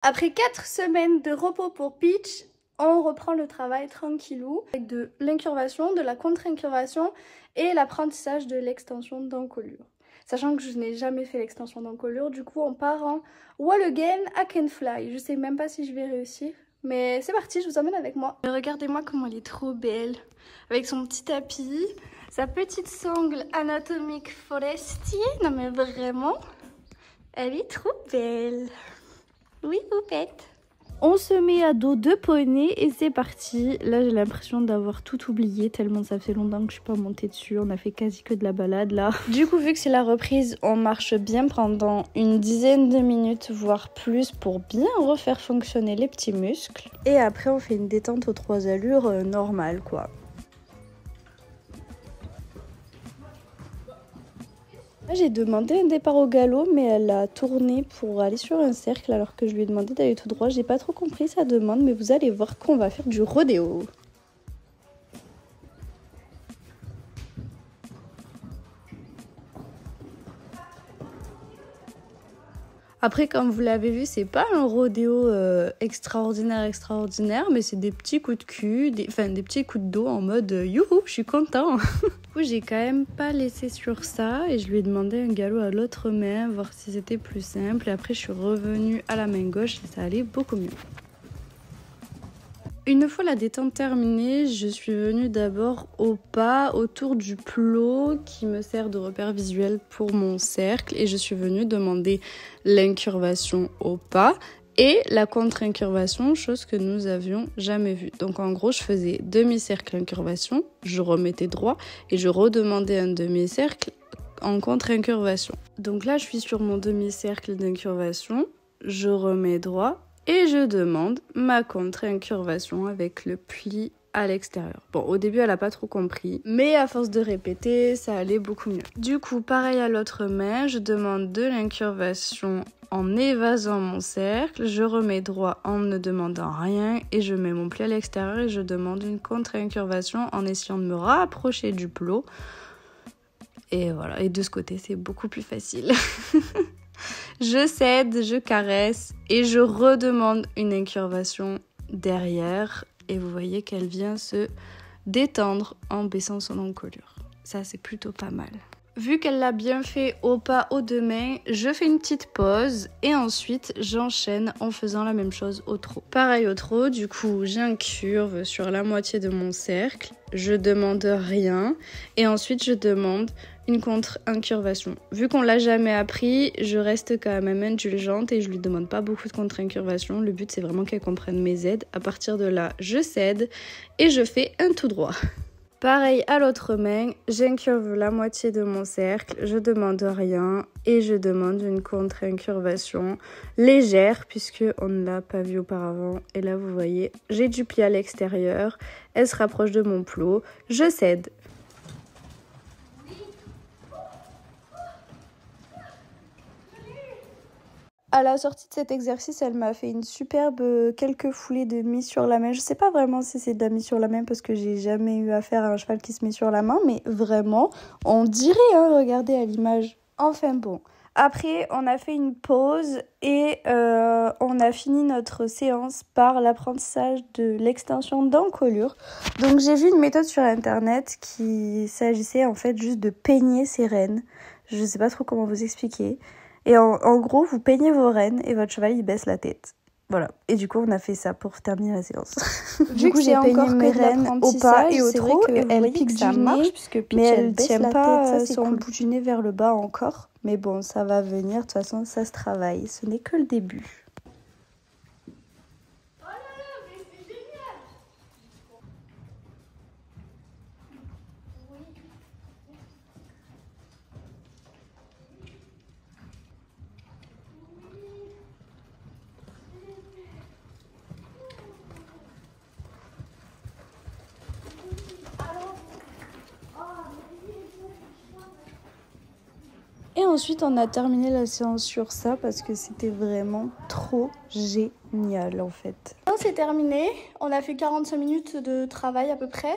Après 4 semaines de repos pour Peach, on reprend le travail tranquillou avec de l'incurvation, de la contre-incurvation et l'apprentissage de l'extension d'encolure. Sachant que je n'ai jamais fait l'extension d'encolure, du coup on part en Wall Again, I Can Fly. Je sais même pas si je vais réussir, mais c'est parti, je vous emmène avec moi. Regardez-moi comment elle est trop belle, avec son petit tapis, sa petite sangle anatomique forestier. Non mais vraiment, elle est trop belle. Oui, poupette. On se met à dos de poney et c'est parti. Là, j'ai l'impression d'avoir tout oublié tellement ça fait longtemps que je suis pas montée dessus. On a fait quasi que de la balade là. Du coup, vu que c'est la reprise, on marche bien pendant une dizaine de minutes, voire plus, pour bien refaire fonctionner les petits muscles. Et après, on fait une détente aux 3 allures normale, quoi. J'ai demandé un départ au galop, mais elle a tourné pour aller sur un cercle alors que je lui ai demandé d'aller tout droit. J'ai pas trop compris sa demande, mais vous allez voir qu'on va faire du rodéo. Après, comme vous l'avez vu, c'est pas un rodéo extraordinaire, mais c'est des petits coups de cul, des petits coups de dos en mode youhou, je suis content. Du coup, j'ai quand même pas laissé sur ça et je lui ai demandé un galop à l'autre main, voir si c'était plus simple. Et après, je suis revenue à la main gauche et ça allait beaucoup mieux. Une fois la détente terminée, je suis venue d'abord au pas autour du plot qui me sert de repère visuel pour mon cercle et je suis venue demander l'incurvation au pas et la contre-incurvation, chose que nous avions jamais vue. Donc en gros, je faisais demi-cercle incurvation, je remettais droit et je redemandais un demi-cercle en contre-incurvation. Donc là, je suis sur mon demi-cercle d'incurvation, je remets droit. Et je demande ma contre-incurvation avec le pli à l'extérieur. Bon, au début, elle n'a pas trop compris, mais à force de répéter, ça allait beaucoup mieux. Du coup, pareil à l'autre main, je demande de l'incurvation en évasant mon cercle, je remets droit en ne demandant rien et je mets mon pli à l'extérieur et je demande une contre-incurvation en essayant de me rapprocher du plot. Et voilà, et de ce côté, c'est beaucoup plus facile. Je cède, je caresse et je redemande une incurvation derrière. Et vous voyez qu'elle vient se détendre en baissant son encolure. Ça, c'est plutôt pas mal. Vu qu'elle l'a bien fait au pas aux 2 mains, je fais une petite pause et ensuite j'enchaîne en faisant la même chose au trot. Pareil au trot, du coup j'incurve sur la moitié de mon cercle, je demande rien et ensuite je demande une contre-incurvation. Vu qu'on l'a jamais appris, je reste quand même indulgente et je lui demande pas beaucoup de contre-incurvation. Le but c'est vraiment qu'elle comprenne mes aides. À partir de là, je cède et je fais un tout droit. Pareil à l'autre main, j'incurve la moitié de mon cercle, je demande rien et je demande une contre-incurvation légère puisque on ne l'a pas vu auparavant. Et là vous voyez, j'ai du pli à l'extérieur, elle se rapproche de mon plot, je cède. À la sortie de cet exercice, elle m'a fait une superbe quelques foulées de mise sur la main. Je sais pas vraiment si c'est de la mise sur la main parce que j'ai jamais eu affaire à un cheval qui se met sur la main, mais vraiment, on dirait, hein, regardez à l'image. Enfin bon. Après, on a fait une pause et on a fini notre séance par l'apprentissage de l'extension d'encolure. Donc j'ai vu une méthode sur internet qui s'agissait en fait juste de peigner ses rênes. Je sais pas trop comment vous expliquer. Et en gros, vous peignez vos rênes et votre cheval, il baisse la tête. Voilà. Et du coup, on a fait ça pour terminer la séance. Du coup, j'ai peigné mes rênes au pas et au trot. Et elle pique du nez, mais elle tient pas son bout du nez vers le bas encore. Mais bon, ça va venir. De toute façon, ça se travaille. Ce n'est que le début. Et ensuite, on a terminé la séance sur ça parce que c'était vraiment trop génial en fait. C'est terminé, on a fait 45 minutes de travail à peu près.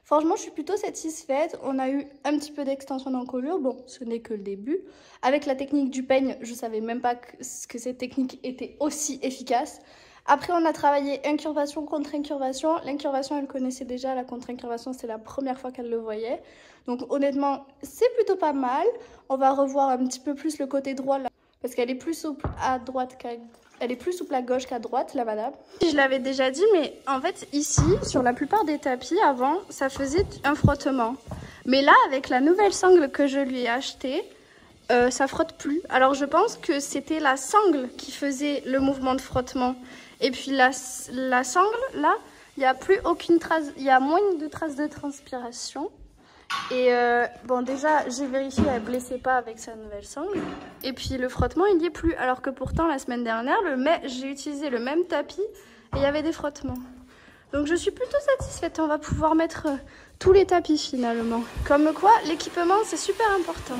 Franchement, je suis plutôt satisfaite. On a eu un petit peu d'extension d'encolure. Bon, ce n'est que le début. Avec la technique du peigne, je savais même pas que cette technique était aussi efficace. Après, on a travaillé incurvation contre incurvation. L'incurvation, elle connaissait déjà. La contre-incurvation, c'est la première fois qu'elle le voyait. Donc honnêtement, c'est plutôt pas mal. On va revoir un petit peu plus le côté droit là, parce qu'elle est plus souple à droite elle est plus souple à gauche qu'à droite, la madame. Je l'avais déjà dit, mais en fait, ici, sur la plupart des tapis, avant, ça faisait un frottement. Mais là, avec la nouvelle sangle que je lui ai achetée, ça frotte plus. Alors, je pense que c'était la sangle qui faisait le mouvement de frottement. Et puis, la sangle, là, il n'y a plus aucune trace, il y a moins de traces de transpiration. Et bon, déjà, j'ai vérifié, elle ne blessait pas avec sa nouvelle sangle. Et puis le frottement, il n'y est plus. Alors que pourtant, la semaine dernière, j'ai utilisé le même tapis et il y avait des frottements. Donc je suis plutôt satisfaite. On va pouvoir mettre tous les tapis finalement. Comme quoi, l'équipement, c'est super important.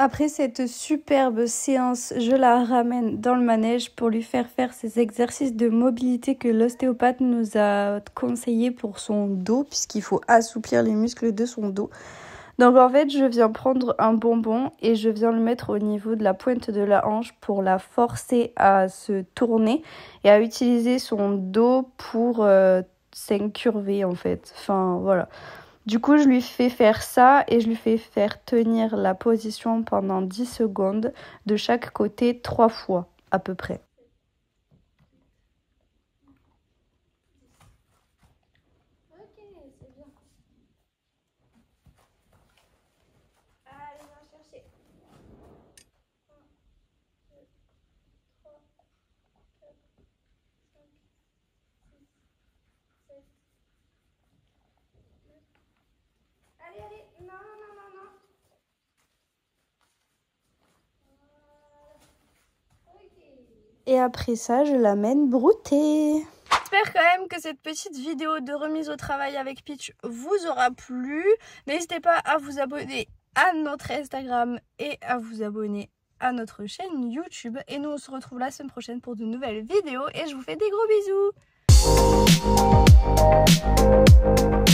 Après cette superbe séance, je la ramène dans le manège pour lui faire ces exercices de mobilité que l'ostéopathe nous a conseillé pour son dos, puisqu'il faut assouplir les muscles de son dos. Donc en fait, je viens prendre un bonbon et je viens le mettre au niveau de la pointe de la hanche pour la forcer à se tourner et à utiliser son dos pour s'incurver en fait. Enfin voilà. Du coup, je lui fais faire ça et je lui fais faire tenir la position pendant 10 secondes de chaque côté 3 fois à peu près. Ok, c'est bien. Allez, on va chercher. 1, 2, 3, 4, 5, 6, 7. Allez, allez, non, non, non, non. Et après ça, je l'amène brouter. J'espère quand même que cette petite vidéo de remise au travail avec Peach vous aura plu. N'hésitez pas à vous abonner à notre Instagram et à vous abonner à notre chaîne YouTube. Et nous, on se retrouve la semaine prochaine pour de nouvelles vidéos. Et je vous fais des gros bisous.